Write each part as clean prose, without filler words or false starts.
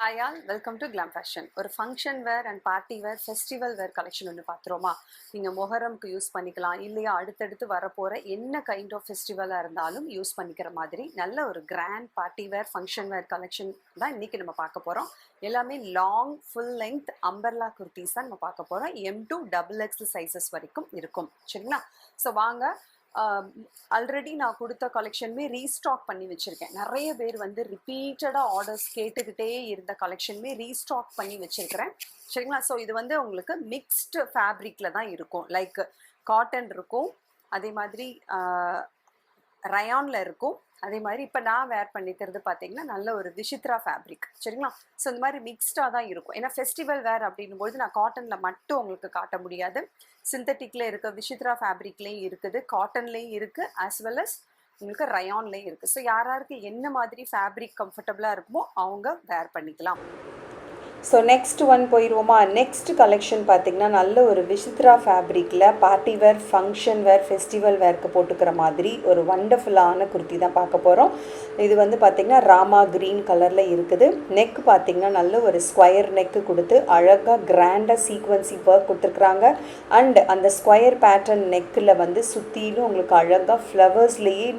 Hi all, welcome to glam fashion. ஒரு function wear and party wear, festival wear collection ஒன்று பார்த்துருவோமா? நீங்கள் மொஹரம்க்கு use பண்ணிக்கலாம், இல்லையா அடுத்தடுத்து வரப்போகிற என்ன கைண்ட் ஆஃப் ஃபெஸ்டிவலாக இருந்தாலும் யூஸ் பண்ணிக்கிற மாதிரி நல்ல ஒரு grand party wear, function wear collection தான் இன்றைக்கி நம்ம பார்க்க போகிறோம். எல்லாமே long full length umbrella kurtis தான் நம்ம பார்க்க போகிறோம். M2 XXL சைஸஸ் வரைக்கும் இருக்கும். சரிங்களா? ஸோ வாங்க, ஆல்ரெடி நான் கொடுத்த கலெக்ஷனுமே ரீஸ்டாக் பண்ணி வச்சுருக்கேன். நிறைய பேர் வந்து ரிப்பீட்டடாக ஆர்டர்ஸ் கேட்டுக்கிட்டே இருந்த கலெக்ஷனுமே ரீஸ்டாக் பண்ணி வச்சுருக்கிறேன். சரிங்களா? ஸோ இது வந்து உங்களுக்கு மிக்ஸ்டு ஃபேப்ரிக்கில் தான் இருக்கும். லைக் காட்டன் இருக்கும், அதே மாதிரி ரயானில் இருக்கும், அதே மாதிரி இப்போ நான் வேர் பண்ணிக்கிறது பார்த்தீங்கன்னா நல்ல ஒரு விசித்ரா ஃபேப்ரிக். சரிங்களா? ஸோ இந்த மாதிரி மிக்ஸ்டாக தான் இருக்கும். ஏன்னா ஃபெஸ்டிவல் வேர் அப்படின்னும்போது நான் காட்டனில் மட்டும் உங்களுக்கு காட்ட முடியாது. சிந்தட்டிக்ல இருக்க விசித்ரா ஃபேப்ரிக்லேயும் இருக்குது, காட்டன்லேயும் இருக்குது, ஆஸ் வெல் அஸ் உங்களுக்கு ரயான்லேயும் இருக்குது. ஸோ யாராருக்கு என்ன மாதிரி ஃபேப்ரிக் கம்ஃபர்டபுளாக இருக்குமோ அவங்க வேர் பண்ணிக்கலாம். ஸோ நெக்ஸ்ட் ஒன் போயிடுவோமா? நெக்ஸ்ட் கலெக்ஷன் பார்த்திங்கன்னா நல்ல ஒரு விசித்ரா ஃபேப்ரிக்கில் party wear, function wear, festival வேர்க்கு போட்டுக்கிற மாதிரி ஒரு வண்டர்ஃபுல்லான குர்த்தி தான் பார்க்க போகிறோம். இது வந்து பார்த்திங்கன்னா ராமா க்ரீன் கலரில் இருக்குது. நெக் பார்த்திங்கன்னா நல்ல ஒரு ஸ்கொயர் நெக்கு கொடுத்து அழகாக கிராண்டாக சீக்வன்சி ஒர்க் கொடுத்துருக்குறாங்க. அண்ட் அந்த ஸ்கொயர் பேட்டர்ன் நெக்கில் வந்து சுற்றிலும் உங்களுக்கு அழகாக ஃப்ளவர்ஸ்லேயே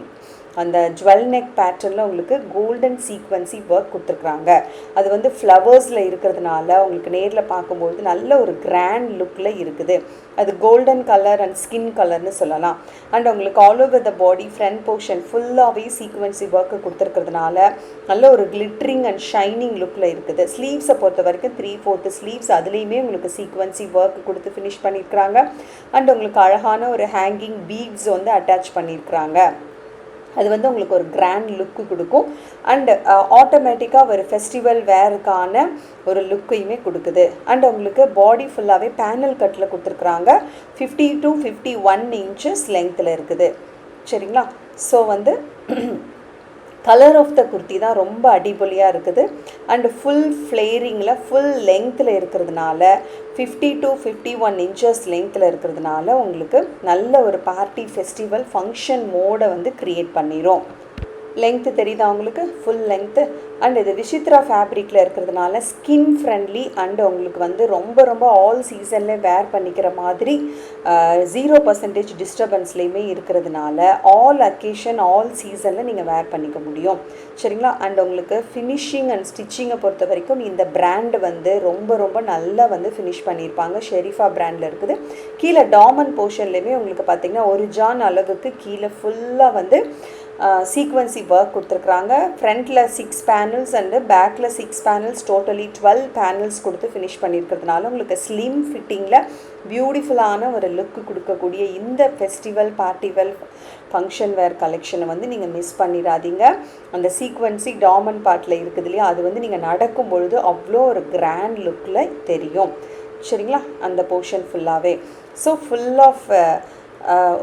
அந்த ஜுவல் நெக் பேட்டர்னில் உங்களுக்கு கோல்டன் சீக்வன்சி ஒர்க் கொடுத்துருக்குறாங்க. அது வந்து ஃப்ளவர்ஸில் இருக்கிறதுனால உங்களுக்கு நேரில் பார்க்கும்போது நல்ல ஒரு கிராண்ட் லுக்கில் இருக்குது. அது கோல்டன் கலர் அண்ட் ஸ்கின் கலர்னு சொல்லலாம். அண்ட் உங்களுக்கு all over the body front portion ஃபுல்லாகவே சீக்வன்சி ஒர்க்கு கொடுத்துருக்கிறதுனால நல்ல ஒரு கிளிட்டரிங் அண்ட் ஷைனிங் லுக்கில் இருக்குது. ஸ்லீவ்ஸை பொறுத்த வரைக்கும் 3/4 ஸ்லீவ்ஸ், அதுலேயுமே உங்களுக்கு சீக்வன்சி ஒர்க் கொடுத்து ஃபினிஷ் பண்ணியிருக்கிறாங்க. அண்ட் உங்களுக்கு அழகான ஒரு ஹேங்கிங் பீட்ஸ் வந்து அட்டாச் பண்ணியிருக்கிறாங்க. அது வந்து உங்களுக்கு ஒரு கிராண்ட் லுக்கு கொடுக்கும். அண்ட் ஆட்டோமேட்டிக்காக ஒரு ஃபெஸ்டிவல் வேருக்கான ஒரு லுக்கையுமே கொடுக்குது. அண்ட் உங்களுக்கு பாடி ஃபுல்லாகவே பேனல் கட்டில் கொடுத்துருக்குறாங்க. 50 to 51 inches லென்த்தில் இருக்குது. சரிங்களா? ஸோ வந்து கலர் ஆஃப் த குர்த்தி தான் ரொம்ப அடிபொலியாக இருக்குது. அண்டு ஃபுல் ஃப்ளேரிங்கில் ஃபுல் லென்த்தில் இருக்கிறதுனால 50 to 51 inches லென்த்தில் இருக்கிறதுனால உங்களுக்கு நல்ல ஒரு பார்ட்டி, ஃபெஸ்டிவல், ஃபங்க்ஷன் மோடை வந்து க்ரியேட் பண்ணிடும். லென்த்து தெரியுதா உங்களுக்கு? Full length. அண்ட் இது விசித்ரா ஃபேப்ரிக்கில் இருக்கிறதுனால ஸ்கின் ஃப்ரெண்ட்லி அண்டு உங்களுக்கு வந்து ரொம்ப ரொம்ப ஆல் சீசன்லேயே வேர் பண்ணிக்கிற மாதிரி 0% டிஸ்டர்பன்ஸ்லேயுமே இருக்கிறதுனால ஆல் அக்கேஷன், ஆல் சீசனில் நீங்கள் வேர் பண்ணிக்க முடியும். சரிங்களா? அண்ட் உங்களுக்கு ஃபினிஷிங் அண்ட் ஸ்டிச்சிங்கை பொறுத்த வரைக்கும் இந்த பிராண்டு வந்து ரொம்ப ரொம்ப நல்லா வந்து ஃபினிஷ் பண்ணியிருப்பாங்க. ஷெரீஃபா பிராண்டில் இருக்குது. கீழே டாமன் போர்ஷன்லேயுமே உங்களுக்கு பார்த்திங்கன்னா ஒரு ஜான் அளவுக்கு கீழே ஃபுல்லாக வந்து சீக்வன்சி ஒர்க் கொடுத்துருக்குறாங்க. ஃப்ரண்ட்டில் 6 panels அண்டு பேக்கில் 6 panels, டோட்டலி 12 panels கொடுத்து ஃபினிஷ் பண்ணியிருக்கிறதுனால உங்களுக்கு ஸ்லிம் ஃபிட்டிங்கில் பியூட்டிஃபுல்லான ஒரு லுக்கு கொடுக்கக்கூடிய இந்த festival, party wear, function wear கலெக்ஷனை வந்து நீங்கள் மிஸ் பண்ணிடாதீங்க. அந்த சீக்வன்சி டாமன் பார்ட்டில் இருக்குது இல்லையா, அது வந்து நீங்கள் நடக்கும் பொழுது அவ்வளோ ஒரு கிராண்ட் லுக்கில் தெரியும். சரிங்களா? அந்த போர்ஷன் ஃபுல்லாகவே. ஸோ ஃபுல் ஆஃப்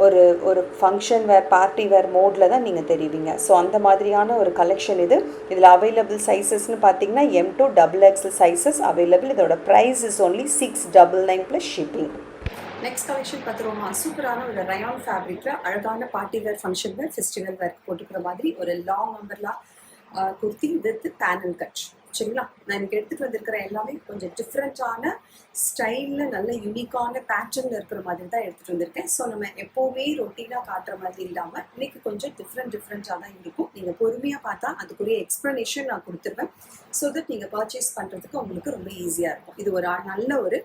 ஒரு ஒரு ஃபங்க்ஷன் வேர், பார்ட்டி வேர் மோடில் தான் நீங்கள் தெரிவிங்க. ஸோ அந்த மாதிரியான ஒரு கலெக்ஷன் இது. இதில் அவைலபிள் சைஸஸ்ன்னு பார்த்தீங்கன்னா M2 XXL சைஸஸ் அவைலபிள். இதோட price is only 699 + shipping. Next collection பார்த்துருவோமா? சூப்பரான ஒரு ரயான் ஃபேப்ரிக்கில் அழகான party wear, function wear, festival wear போட்டுக்கிற மாதிரி ஒரு long umbrella kurti with panel cut. சரிங்களா? நான் எனக்கு எடுத்துகிட்டு வந்திருக்கிற எல்லாமே கொஞ்சம் டிஃப்ரெண்ட்டான ஸ்டைலில் நல்ல யூனிக்கான பேட்டர்னில் இருக்கிற மாதிரி தான் எடுத்துகிட்டு வந்திருக்கேன். ஸோ நம்ம எப்போவுமே ரொட்டீனாக காட்டுற மாதிரி இல்லாமல் இன்றைக்கி கொஞ்சம் டிஃப்ரெண்ட்டாக தான் இருக்கும். நீங்கள் பொறுமையாக பார்த்தா அதுக்குரிய எக்ஸ்ப்ளனேஷன் நான் கொடுத்துருவேன். ஸோ தட் நீங்கள் பர்ச்சேஸ் பண்ணுறதுக்கு உங்களுக்கு ரொம்ப ஈஸியாக இருக்கும். இது ஒரு நல்ல ஒரு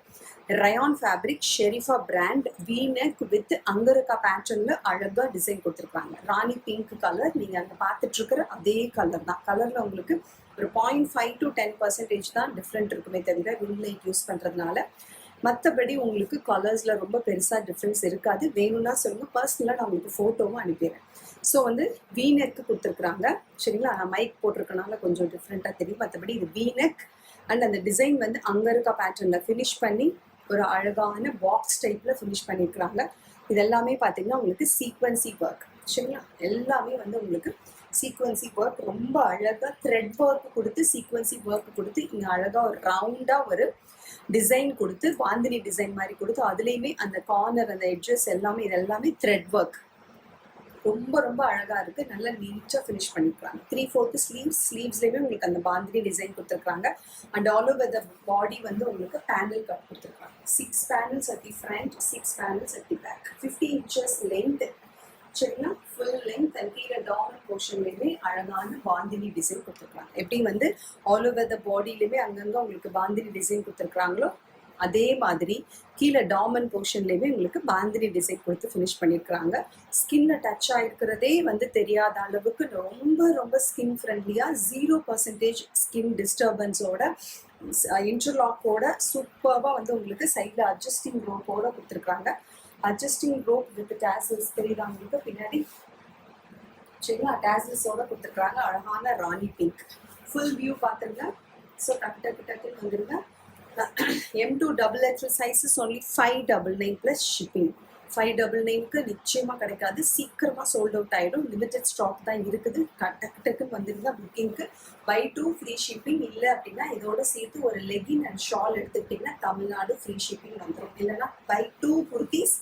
rayon fabric, Sharifa brand, V-neck with angrakha பேட்டர்னில் அழகாக டிசைன் கொடுத்துருக்காங்க. ராணி பிங்க் கலர், நீங்கள் அங்கே பார்த்துட்ருக்கிற அதே கலர் தான். கலரில் உங்களுக்கு ஒரு 0.5 to 10% தான் டிஃப்ரெண்ட் இருக்குமே தவிர ரிங் லைட் யூஸ் பண்ணுறதுனால. மற்றபடி உங்களுக்கு கலர்ஸில் ரொம்ப பெருசாக டிஃப்ரென்ஸ் இருக்காது. வேணும்னா சொல்லுங்கள், பர்சனலாக நான் உங்களுக்கு ஃபோட்டோவும் அனுப்பிடுறேன். ஸோ வந்து V-neck கொடுத்துருக்குறாங்க. சரிங்களா? நான் மைக் போட்டிருக்கனால கொஞ்சம் டிஃப்ரெண்ட்டாக தெரியும். மற்றபடி இது V-neck அண்ட் அந்த டிசைன் வந்து அங்கருக்கா பேட்டர்னில் ஃபினிஷ் பண்ணி ஒரு அழகான பாக்ஸ் டைப்பில் ஃபினிஷ் பண்ணியிருக்கிறாங்க. இது எல்லாமே பார்த்தீங்கன்னா உங்களுக்கு சீக்வன்சி ஒர்க். சரிங்களா? எல்லாமே வந்து உங்களுக்கு சீக்வன்சி ஒர்க், ரொம்ப அழகாக த்ரெட் ஒர்க் கொடுத்து, சீக்வன்சி ஒர்க் கொடுத்து, இங்கே அழகாக ஒரு ரவுண்டாக ஒரு டிசைன் கொடுத்து, பாந்தினி டிசைன் மாதிரி கொடுத்து, அதுலேயுமே அந்த கார்னர், அந்த எட்ஜஸ் எல்லாமே, இது எல்லாமே த்ரெட் ஒர்க். ரொம்ப ரொம்ப அழகா இருக்கு. நல்லா நீட்டா ஃபினிஷ் பண்ணிருக்காங்க. 3/4 ஸ்லீவ்ஸ்லயுமே உங்களுக்கு அந்த பாந்தினி டிசைன் கொடுத்துருக்காங்க. And all over the body வந்து உங்களுக்கு பேனல் கட் கொடுத்துருக்காங்க. 6 panels at the front, 6 panels at the back. 50 inches length. சரிங்களா? ஃபுல் லென்த் அண்ட் கீழே டாமன் போர்ஷன்லையுமே அழகான பாந்தினி டிசைன் கொடுத்துருக்காங்க. எப்படி வந்து ஆல் ஓவர் த பாடியிலுமே அங்கங்க உங்களுக்கு பாந்தினி டிசைன் கொடுத்துருக்காங்களோ அதே மாதிரி கீழே டாமன் போர்ஷன்லேயுமே உங்களுக்கு பாந்தினி டிசைன் கொடுத்து ஃபினிஷ் பண்ணியிருக்கிறாங்க. ஸ்கின்ல டச் ஆகிருக்கிறதே வந்து தெரியாத அளவுக்கு ரொம்ப ரொம்ப ஸ்கின் ஃப்ரெண்ட்லியாக 0% ஸ்கின் டிஸ்டர்பன்ஸோட இன்டர்லாக்கோட சூப்பராக வந்து உங்களுக்கு சைடில் அட்ஜஸ்டிங் ரோப்போட கொடுத்துருக்காங்க. அட்ஜஸ்டிங் ரோப் வித் டேசல்ஸ் தெரியுதா உங்களுக்கு பின்னாடி? சரிங்களா? டேசல்ஸோட கொடுத்துருக்காங்க. அழகான ராணி பிங்க். ஃபுல் வியூ பார்த்துருங்க. ஸோ டக்கு டக்குன்னு வந்துருங்க. M2 XXL sizes only 599 plus shipping. 599க்கு நிச்சயமாக கிடைக்காது. சீக்கிரமாக சோல்ட் அவுட் ஆகிடும். லிமிடெட் ஸ்டாக் தான் இருக்குது. டக்குன்னு வந்துருந்தா புக்கிங்க்கு. Buy 2 free shipping. இல்லை அப்படின்னா இதோட சேர்த்து ஒரு லெகின் அண்ட் ஷால் எடுத்துக்கிட்டிங்கன்னா தமிழ்நாடு ஃப்ரீ ஷிப்பிங் வந்துடும். இல்லைன்னா பை 2 குர்த்திஸ்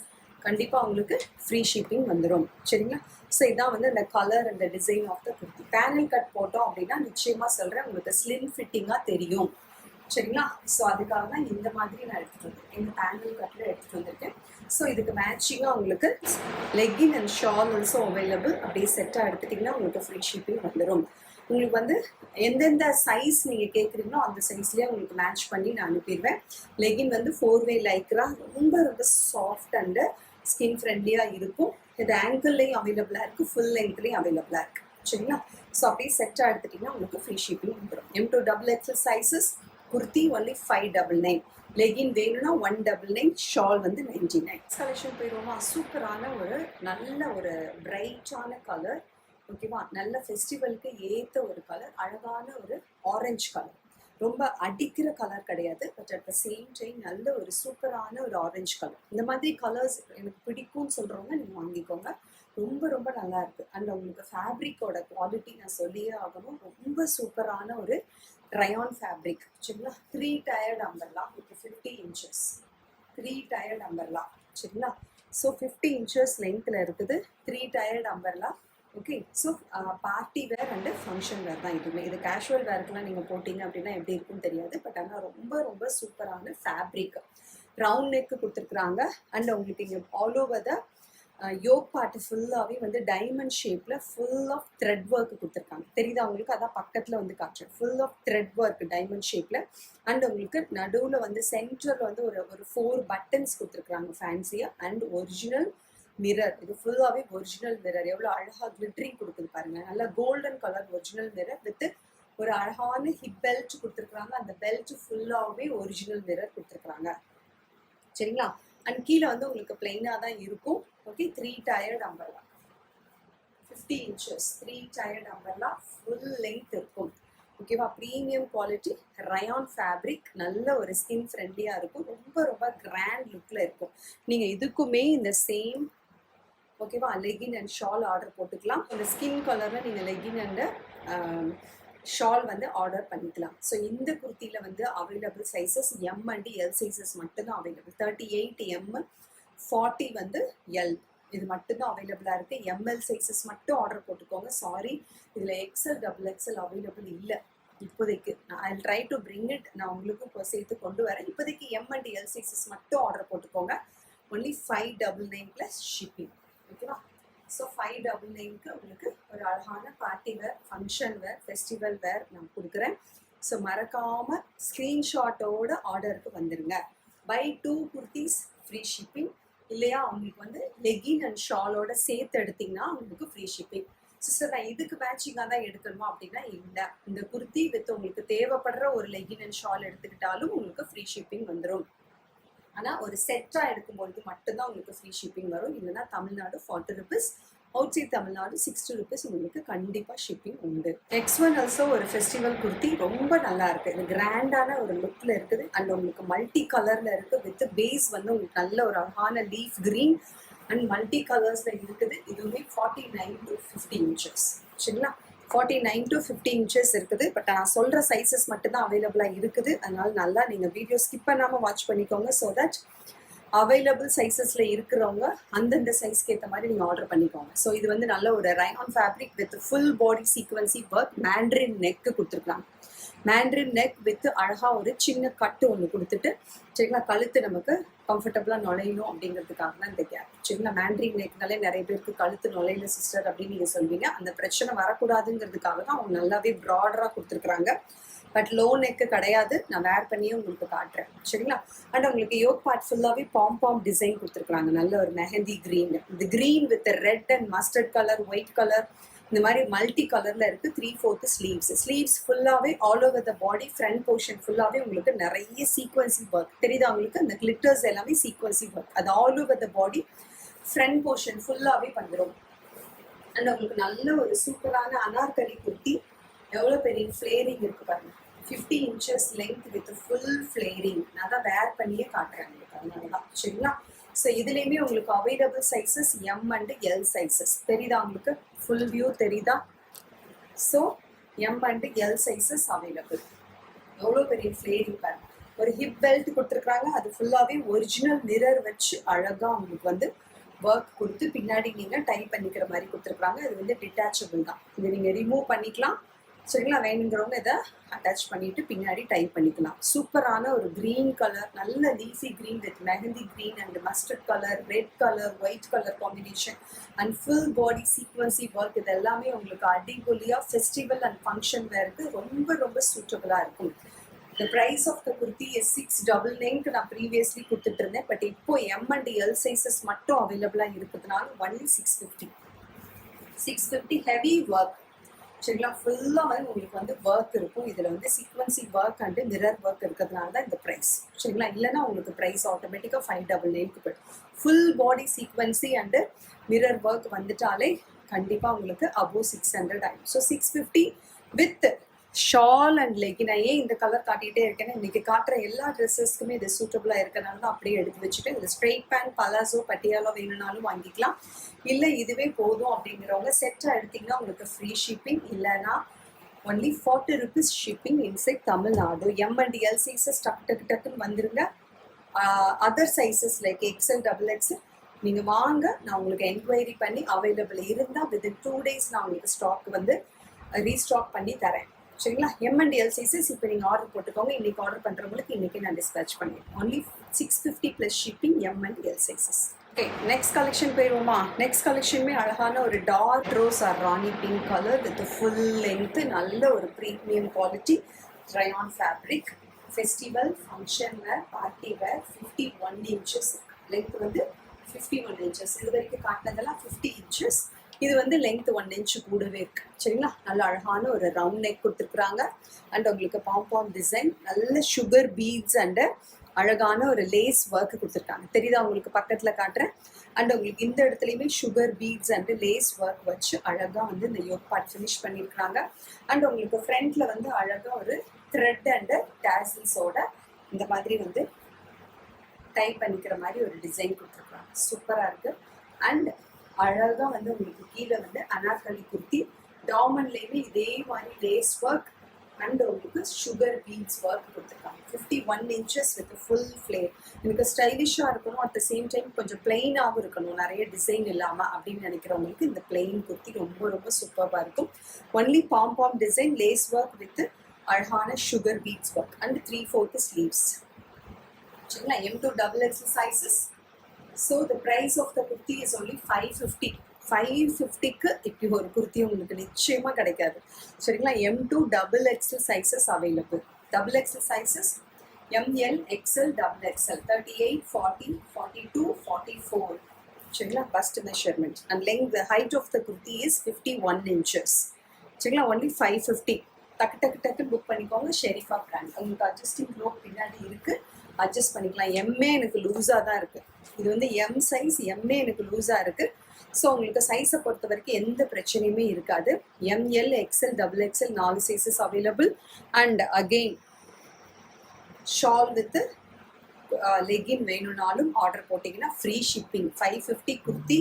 கண்டிப்பாக உங்களுக்கு ஃப்ரீ ஷிப்பிங் வந்துடும். சரிங்களா? ஸோ இதான் வந்து அந்த கலர் அந்த design of the kurti. Panel cut போட்டோம் அப்படின்னா நிச்சயமாக சொல்கிறேன் உங்களுக்கு ஸ்லிம் ஃபிட்டிங்காக தெரியும். சரிங்களா? ஸோ அதுக்காக தான் இந்த மாதிரி நான் எடுத்துகிட்டு வந்திருக்கேன். இந்த பேனல் கட்டில் எடுத்துகிட்டு வந்திருக்கேன். ஸோ இதுக்கு மேட்சிங்காக உங்களுக்கு legging and shawl also available. அப்படியே செட்டாக எடுத்துட்டிங்கன்னா உங்களுக்கு ஃப்ரீ ஷிப்பிங் வந்துடும். உங்களுக்கு வந்து எந்தெந்த சைஸ் நீங்கள் கேட்குறீங்களோ அந்த சைஸ்லேயே உங்களுக்கு மேட்ச் பண்ணி நான் அனுப்பிடுவேன். லெகின் வந்து 4-way லைக்ரா ரொம்ப ரொம்ப சாஃப்ட் அண்டு ஸ்கின் ஃப்ரெண்ட்லியாக இருக்கும். இது ஆங்கிள்லேயும் அவைலபிளாக இருக்குது, ஃபுல் லென்த்லேயும் அவைலபிளாக இருக்குது. சரிங்களா? ஸோ அப்படியே செட்டாக எடுத்துட்டிங்கன்னா உங்களுக்கு ஃப்ரீ ஷிப்பிங் வந்துடும். M2 XXL sizes kurti only 599. Legging வேணும்னா 199. ஷால் வந்து 99. கலெக்ஷன் போயிடுவோமா? சூப்பரான ஒரு நல்ல ஒரு பிரைட்டான கலர். ஓகேவா? நல்ல ஃபெஸ்டிவலுக்கு ஏற்ற ஒரு கலர். அழகான ஒரு ஆரஞ்சு கலர். ரொம்ப அடிக்கிற கலர் கிடையாது. But at the same time நல்ல ஒரு சூப்பரான ஒரு ஆரஞ்சு கலர். இந்த மாதிரி கலர்ஸ் எனக்கு பிடிக்கும்னு சொல்கிறவங்க நீங்கள் வாங்கிக்கோங்க. ரொம்ப ரொம்ப நல்லா இருக்குது. அண்ட் உங்களுக்கு ஃபேப்ரிக்கோட குவாலிட்டி நான் சொல்லியே ஆகணும். ரொம்ப சூப்பரான ஒரு ரயான் ஃபேப்ரிக். சரிங்களா? 3 tiered umbrella with 50 inches. 3 tiered umbrella. சரிங்களா? ஸோ 50 inches லென்த்தில் இருக்குது. 3 tiered umbrella. Okay. So party wear and function wear தான் இதுவுமே. இது கேஷுவல் வேர்க்கெலாம் நீங்கள் போட்டிங்க அப்படின்னா எப்படி இருக்குன்னு தெரியாது. பட் ஆனால் ரொம்ப ரொம்ப சூப்பரான ஃபேப்ரிக். ரவுண்ட் நெக்கு கொடுத்துருக்குறாங்க. அண்ட் உங்களுக்கு இங்கே all over the yoke part ஃபுல்லாகவே வந்து டைமண்ட் ஷேப்பில் ஃபுல் ஆஃப் த்ரெட் ஒர்க் கொடுத்துருக்காங்க. தெரியுதா உங்களுக்கு? அதான் பக்கத்தில் வந்து காட்டுறேன். Full of thread work diamond ஷேப்பில். அண்ட் உங்களுக்கு நடுவில் வந்து சென்டரில் வந்து ஒரு 4 பட்டன்ஸ் கொடுத்துருக்குறாங்க ஃபேன்சியாக. And original mirror. இது ஃபுல்லாகவே ஒரிஜினல் மிரர். எவ்வளோ அழகாக கிளிட்டரிங் கொடுக்குது பாருங்கள். நல்லா golden colour original mirror with ஒரு அழகான ஹிப் பெல்ட் கொடுத்துருக்குறாங்க. அந்த பெல்ட் ஃபுல்லாகவே ஒரிஜினல் மிரர் கொடுத்துருக்குறாங்க. சரிங்களா? அண்ட் கீழே வந்து உங்களுக்கு பிளெயினாக தான் இருக்கும். Okay. 3 tiered umbrella 50 inches. 3 tiered umbrella full length இருக்கும். ஓகேவா? Premium quality rayon fabric. நல்ல ஒரு ஸ்கின் ஃப்ரெண்ட்லியாக இருக்கும். ரொம்ப ரொம்ப கிராண்ட் லுக்கில் இருக்கும். நீங்கள் இதுக்குமே இந்த சேம் ஓகேவா லெகின் அண்ட் ஷால் ஆர்டர் போட்டுக்கலாம். இந்த ஸ்கின் கலரில் நீங்கள் லெகின் அண்டு ஷால் வந்து ஆர்டர் பண்ணிக்கலாம். ஸோ இந்த குர்த்தியில் வந்து அவைலபிள் சைஸஸ் M அண்ட் L சைஸஸ் மட்டும்தான் அவைலபிள். 38 M, 40 வந்து L. இது மட்டும்தான் அவைலபிளாக இருக்குது. ML சைஸஸ் மட்டும் ஆர்டர் போட்டுக்கோங்க. சாரி, இதில் XL XXL அவைலபிள் இல்லை இப்போதைக்கு. I try to bring it. நான் உங்களுக்கு இப்போ சேர்த்து கொண்டு வரேன். இப்போதைக்கு M அண்ட் L சைஸஸ் மட்டும் ஆர்டர் போட்டுக்கோங்க. Only 599 plus shipping. ஓகேவா? ஸோ 599க்கு உங்களுக்கு ஒரு அழகான party wear, function wear, festival wear நான் கொடுக்குறேன். ஸோ மறக்காமல் ஸ்க்ரீன்ஷாட்டோட ஆர்டருக்கு வந்துடுங்க. Buy 2 kurtis free shipping. இல்லையா? அவங்களுக்கு வந்து லெகின் அண்ட் ஷாலோட சேர்த்து எடுத்திங்கன்னா உங்களுக்கு ஃப்ரீ ஷிப்பிங். சிஸ்டர் நான் இதுக்கு மேட்சிங்காக தான் எடுக்கணுமா அப்படின்னா இல்லை. இந்த குர்த்தி வித் உங்களுக்கு தேவைப்படுற ஒரு லெகின் அண்ட் ஷால் எடுத்துக்கிட்டாலும் உங்களுக்கு ஃப்ரீ ஷிப்பிங் வந்துடும். ஆனால் ஒரு செட்டாக எடுக்கும்பொழுது மட்டும்தான் உங்களுக்கு ஃப்ரீ ஷிப்பிங் வரும். இல்லைன்னா Tamil Nadu 40 rupees, outside Tamil Nadu 60 rupees உங்களுக்கு கண்டிப்பாக ஷிப்பிங் உண்டு. X1 ஆல்சோ ஒரு ஃபெஸ்டிவல் குர்த்தி. ரொம்ப நல்லா இருக்குது. இது கிராண்டான ஒரு லுக்கில் இருக்குது. அண்ட் உங்களுக்கு மல்டி கலரில் இருக்குது. வித் பேஸ் வந்து உங்களுக்கு நல்ல ஒரு அழகான லீஃப் கிரீன் அண்ட் மல்டி கலர்ஸில் இருக்குது. இதுவுமே 49 to 50 inches. சரிங்களா? 49 to 50 inches இருக்குது. பட் நான் சொல்கிற சைஸஸ் மட்டும்தான் அவைலபிளாக இருக்குது. அதனால் நல்லா நீங்கள் வீடியோ ஸ்கிப் பண்ணாமல் வாட்ச் பண்ணிக்கோங்க. ஸோ தட் அவைலபிள் சைஸஸ்ல இருக்கிறவங்க அந்தந்த சைஸ்க்கு ஏற்ற மாதிரி நீங்க ஆர்டர் பண்ணிக்கோங்க. ஸோ இது வந்து நல்ல ஒரு rayon fabric with full body sequence work, mandarin neck கொடுத்துருக்காங்க. மேண்ட்ரின் நெக் வித் அழகா ஒரு சின்ன கட்டு ஒன்று கொடுத்துட்டு சரிங்களா, கழுத்து நமக்கு கம்ஃபர்டபுளா நுழையணும் அப்படிங்கிறதுக்காக தான் இந்த கேப். சரிங்களா, மேண்ட்ரின் நெக்னாலே நிறைய பேருக்கு கழுத்து நுழையில சிஸ்டர் அப்படின்னு நீங்க சொல்வீங்க. அந்த பிரச்சனை வரக்கூடாதுங்கிறதுக்காக தான் அவங்க நல்லாவே ப்ராடரா கொடுத்துருக்குறாங்க. பட் லோ நெக்கு கிடையாது, நான் வேர் பண்ணியே உங்களுக்கு காட்டுறேன். சரிங்களா, அண்ட் உங்களுக்கு யோக் பார்ட் ஃபுல்லாவே பாம் டிசைன் கொடுத்துருக்காங்க. நல்ல ஒரு மெஹந்தி கிரீன், இந்த green with red and mustard colour, white colour, இந்த மாதிரி மல்டி கலர்ல இருக்கு. 3/4 ஸ்லீவ்ஸ் ஃபுல்லாவே all over the body, front portion ஃபுல்லாவே உங்களுக்கு நிறைய சீக்வன்சி ஒர்க் தெரியுதா உங்களுக்கு. அந்த கிளிட்டர்ஸ் எல்லாமே சீக்வன்சி ஒர்க், அது all over the body, front portion ஃபுல்லாவே வந்துடும். அண்ட் உங்களுக்கு நல்ல ஒரு சூப்பரான அனார்கலி குர்த்தி. எவ்வளோ பெரிய ஃப்ளேரிங் இருக்கு பாருங்க, 50 inches லென்த் வித் ஃபுல் ஃப்ளேரிங். நான் தான் வேர் பண்ணியே காட்டுறேன் உங்களுக்கு, அதனாலதான். சரிங்களா, ஸோ இதுலேயுமே உங்களுக்கு available sizes M and L sizes தெரியுதா உங்களுக்கு, ஃபுல் வியூ தெரியுதா. So M and L sizes available. எவ்வளோ பெரிய ஃப்ளேரிங் பாருங்க. ஒரு ஹிப் பெல்ட் கொடுத்துருக்காங்க, அது ஃபுல்லாகவே ஒரிஜினல் மிரர் வச்சு அழகாக உங்களுக்கு வந்து ஒர்க் கொடுத்து பின்னாடி நீங்கள் டைப் பண்ணிக்கிற மாதிரி கொடுத்துருக்காங்க. இது வந்து டிட்டாச்சபிள் தான், இது நீங்கள் ரிமூவ் பண்ணிக்கலாம். சரிங்களா, வேணுங்கிறவங்க இதை அட்டாச் பண்ணிட்டு பின்னாடி டைப் பண்ணிக்கலாம். சூப்பரான ஒரு கிரீன் கலர், நல்ல leafy green with mehndi green and mustard colour, red colour, white colour combination and full body sequence work. இது எல்லாமே உங்களுக்கு அடிபொலியாக ஃபெஸ்டிவல் அண்ட் ஃபங்க்ஷன் வேருக்கு ரொம்ப ரொம்ப சூட்டபுளாக இருக்கும். The price of the kurti is 699. நான் ப்ரீவியஸ்லி கொடுத்துட்டு இருந்தேன், பட் இப்போ எம் அண்ட் எல் சைஸஸ் மட்டும் அவைலபிளாக இருக்கிறதுனால ஒன்லி 650 ஹெவி ஒர்க். சரிங்களா, ஃபுல்லாக வந்து உங்களுக்கு வந்து ஒர்க் இருக்கும். இதில் வந்து சீக்வன்சி ஒர்க் அண்டு மிரர் ஒர்க் இருக்கிறதுனால தான் இந்த ப்ரைஸ். சரிங்களா, இல்லைன்னா உங்களுக்கு ப்ரைஸ் ஆட்டோமேட்டிக்காக 599 போய்டும். Full body sequence and mirror work வந்துட்டாலே கண்டிப்பாக உங்களுக்கு அபோவ் 600 ஆகும். So 650 with shawl and legging. நான் ஏன் இந்த கலர் காட்டிகிட்டே இருக்கேன்னா, இன்னைக்கு காட்டுற எல்லா ட்ரெஸ்ஸஸ்க்குமே இது சூட்டபுளாக இருக்கனால தான் அப்படியே எடுத்து வச்சுட்டு, இது ஸ்ட்ரெயிட் பேண்ட், பலாசோ, பட்டியாலோ வேணும்னாலும் வாங்கிக்கலாம். இல்லை இதுவே போதும் அப்படிங்கிறவங்க செட்டாக எடுத்திங்கன்னா உங்களுக்கு ஃப்ரீ ஷிப்பிங், இல்லைன்னா only 40 rupees shipping inside Tamil Nadu. M and L sizes டக்குன்னு வந்துருங்க. Other sizes like XL, XXL நீங்கள் வாங்க, நான் உங்களுக்கு என்கொயரி பண்ணி அவைலபிள் இருந்தால் வித்தின் 2 days நான் உங்களுக்கு ஸ்டாக் வந்து ரீஸ்டாக் பண்ணி தரேன். சரிங்களா, எம் அண்ட் எல் சைஸஸ் இப்போ நீங்கள் ஆர்டர் போட்டுக்கோங்க. இன்றைக்கி ஆர்டர் பண்ணுறவங்களுக்கு இன்றைக்கி நான் டிஸ்பேச் பண்ணிடுவேன். Only 650 + shipping, M and L sizes. Okay, next collection போயிடுவோமா. நெக்ஸ்ட் கலெக்ஷனுமே அழகான ஒரு dark rose or rani pink colour with full length, நல்ல ஒரு premium quality rayon fabric. Festival, function wear, party wear. 51 inches length வந்து 51 inches. இது வரைக்கும் காட்டினதெல்லாம் 50 inches. இது வந்து லென்த் 1 inch கூடவே இருக்கு. சரிங்களா, நல்ல அழகான ஒரு ரவுண்ட் நெக் கொடுத்துருக்குறாங்க. அண்ட் உங்களுக்கு பாம் டிசைன், நல்ல சுகர் பீட்ஸ் அண்ட் அழகான ஒரு லேஸ் ஒர்க் கொடுத்துருக்காங்க. தெரியுதா உங்களுக்கு, பக்கத்தில் காட்டுறேன். அண்ட் உங்களுக்கு இந்த இடத்துலையுமே sugar beads and lace work வச்சு அழகாக வந்து இந்த யோக் பார்ட் ஃபினிஷ் பண்ணியிருக்கிறாங்க. அண்ட் உங்களுக்கு ஃப்ரண்ட்ல வந்து அழகாக ஒரு த்ரெட் அண்ட் டேசில்ஸோட இந்த மாதிரி வந்து டைப் பண்ணிக்கிற மாதிரி ஒரு டிசைன் கொடுத்துருக்காங்க. சூப்பராக இருக்கு. அண்ட் அழகாக வந்து உங்களுக்கு கீழே வந்து அனார்கலி குர்த்தி, டாமன்லேயுமே இதே மாதிரி லேஸ் ஒர்க் அண்ட் உங்களுக்கு சுகர் பீட்ஸ் ஒர்க் கொடுத்துருக்காங்க. 51 inches வித் ஃபுல் ஃப்ளேர். எனக்கு ஸ்டைலிஷாக இருக்கணும், அட் த சேம் டைம் கொஞ்சம் பிளெயினாகவும் இருக்கணும், நிறைய டிசைன் இல்லாமல் அப்படின்னு நினைக்கிறவங்களுக்கு இந்த பிளெயின் குர்த்தி ரொம்ப ரொம்ப சூப்பராக இருக்கும். Only palm design, lace work with அழகான sugar beads work and 3/4 sleeves. சரிங்களா, M to XXL sizes. So the price of the kurti is only 550. 550க்கு இப்படி ஒரு குர்த்தி உங்களுக்கு நிச்சயமாக கிடைக்காது. சரிங்களா, M to XXL sizes available. XXL sizes ML, XL, XXL 38, 40, 42, 44. சரிங்களா, first measurement and length. The height of the kurti is 51 inches. சரிங்களா, only 550. டக்குன்னு book பண்ணிக்கோங்க. ஷெரீஃபா பிராண்ட். உங்களுக்கு அட்ஜஸ்டிங் ரோப் பின்னாடி இருக்குது, அட்ஜஸ்ட் பண்ணிக்கலாம். எம்ஏ எனக்கு லூஸாக தான் இருக்குது. இது வந்து எம் சைஸ், எம்ஏ எனக்கு லூஸாக இருக்குது. ஸோ உங்களுக்கு சைஸை பொறுத்த வரைக்கும் எந்த பிரச்சனையுமே இருக்காது. ML, XL, XXL 4 sizes available. And again shawl with legging வேணும்னாலும் ஆர்டர் போட்டிங்கன்னா ஃப்ரீ ஷிப்பிங். 550 குர்த்தி,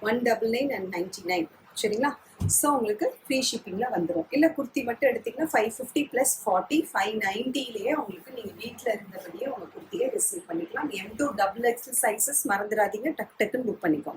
199 and 99. சரிங்களா, ஸோ உங்களுக்கு ஃப்ரீ ஷிப்பிங்கில் வந்துடும். இல்லை குர்த்தி மட்டும் எடுத்திங்கன்னா 550 + 40 590லேயே உங்களுக்கு நீங்கள் வீட்டில் இருந்தபடியே உங்கள் குர்த்தியை ரிசீவ் பண்ணிக்கலாம். M2 XXL சைஸஸ் மறந்துடாதீங்க, டக்குன்னு புக் பண்ணிக்கோங்க.